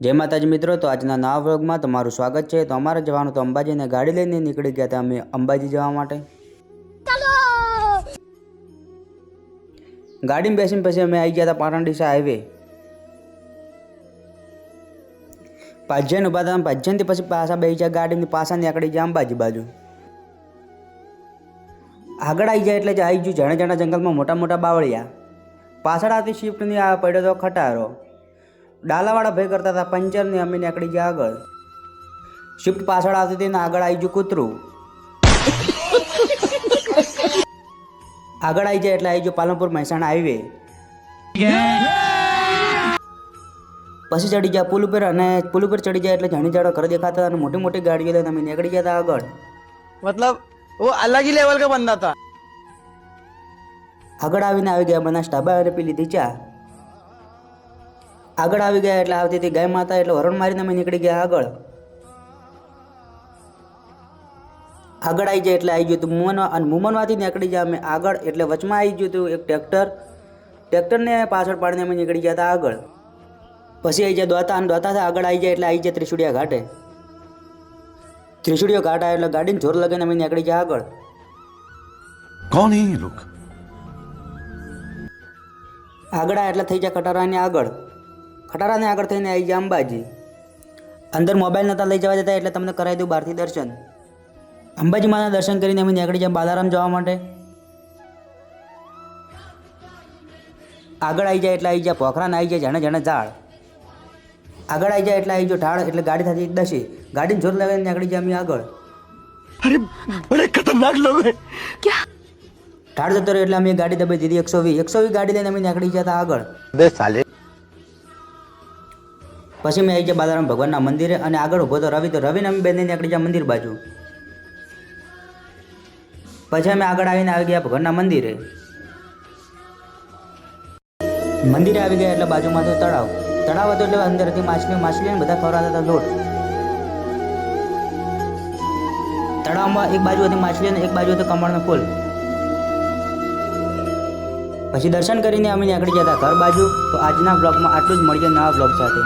जय माताजी मित्रों। तो आज नवा व्लॉग में तमारुं स्वागत है। तो अमारे जवानुं तो अंबाजी ने गाड़ी लईने निकળી ગયા હતા अमे अंबाजी जवा माटे। गाड़ी में बेसीने पछी अमे आई गया था पाटणडीसा हाईवे। पाज्जन उभा था, पाज्जन थी पछी पाछा बेही गया गाड़ी में, पाछा નીકળી ગયા अंबाजी बाजू। आगळ आई जाए એટલે જ आई गयुं जाणे जाणे जंगल में मोटा मोटा बावळिया। पाछळ आवती शिफ्ट नहीं आ पड्यो तो खटारो। डालावाड़ा भय करता था पंचर ने अमे નીકળી ગયા आगळ। शिफ्ट पाछळ आवती थी ने आगळ आई गयुं कूतरू। आगळ आई जाए એટલે आई गयो पालनपुर મહેસાણા हाईवे। पछी चढ़ी गया पुल पर अने पुल पर चढ़ी जाए એટલે जाणी जाड़ो घर देखाता था। मोटी मोटी गाड़ियों लईने अमे નીકળી ગયા था आगळ। मतलब वो अलग ही लेवल का बंदा था। आगळ आवीने આવી ગયા બનાસ ઢાબા અને પી લીધી ચા। આગળ આવી ગયા એટલે આવતી હતી ગાય માતા એટલે હરણ મારીને અમે નીકળી ગયા આગળ। આગળ આવી જાય એટલે આવી ગયું હતું મુમન અને મુમનમાંથી નીકળી ગયા અમે આગળ એટલે વચમાં આવી ગયું હતું એક ટ્રેક્ટરને પાછળ પાડીને અમે નીકળી ગયા હતા આગળ। પછી આવી જાય દ્વાતા અને દ્વાતાથી આગળ આવી જાય એટલે આવી જાય ત્રિશુડિયા ઘાટે। ત્રિશુડિયો ઘાટ આવ્યો એટલે ગાડીને જોર લગાવીને અમે નીકળી ગયા આગળ। कौन है ये लोग? આગળ આવ્યા એટલે થઈ જાય ખટારાની આગળ। खटारा ने आगळ थईने आई गया अंबाजी। अंदर मोबाइल नता लई जवा देता એટલે તમને કરાવી દઉં બહારથી દર્શન। અંબાજી માના દર્શન કરીને અમે નીકળી ગયા બાલારામ જવા માટે। આગળ આવી જાય એટલે આવી ગયા પોખરાને આવી જાય જાણે જાણે ઝાડ। આગળ આવી જાય એટલે આવી જો ઢાળ એટલે ગાડી થતી દશી। ગાડીને જોર લગાવીને નીકળી ગયા અમે આગળ। अरे बड़े खतरनाक लोग हैं क्या? ઢાળ જતો રહ્યો એટલે અમે ગાડી દબાઈ દીધી 120 ગાડી લઈને અમે નીકળી ગયા હતા આગળ। बे साले। પછી મેં આવી ગયા બાલારામ ભગવાનના મંદિરે અને આગળ ઊભો તો રવિને અમે બેને નીકળી ગયા મંદિર બાજુ। પછી અમે આગળ આવીને આવી ગયા ભગવાનના મંદિરે। મંદિરે આવી ગયા એટલે બાજુમાં તો તળાવ હતું એટલે અંદરથી માછલીને બધા ખવડાવતા હતા લોટ। તળાવમાં એક બાજુ હતી માછલી અને એક બાજુ હતું કમળનો ફૂલ। પછી દર્શન કરીને અમે નીકળી ગયા હતા ઘર બાજુ। તો આજના બ્લોગમાં આટલું જ, મળીએ નવા બ્લોગ સાથે।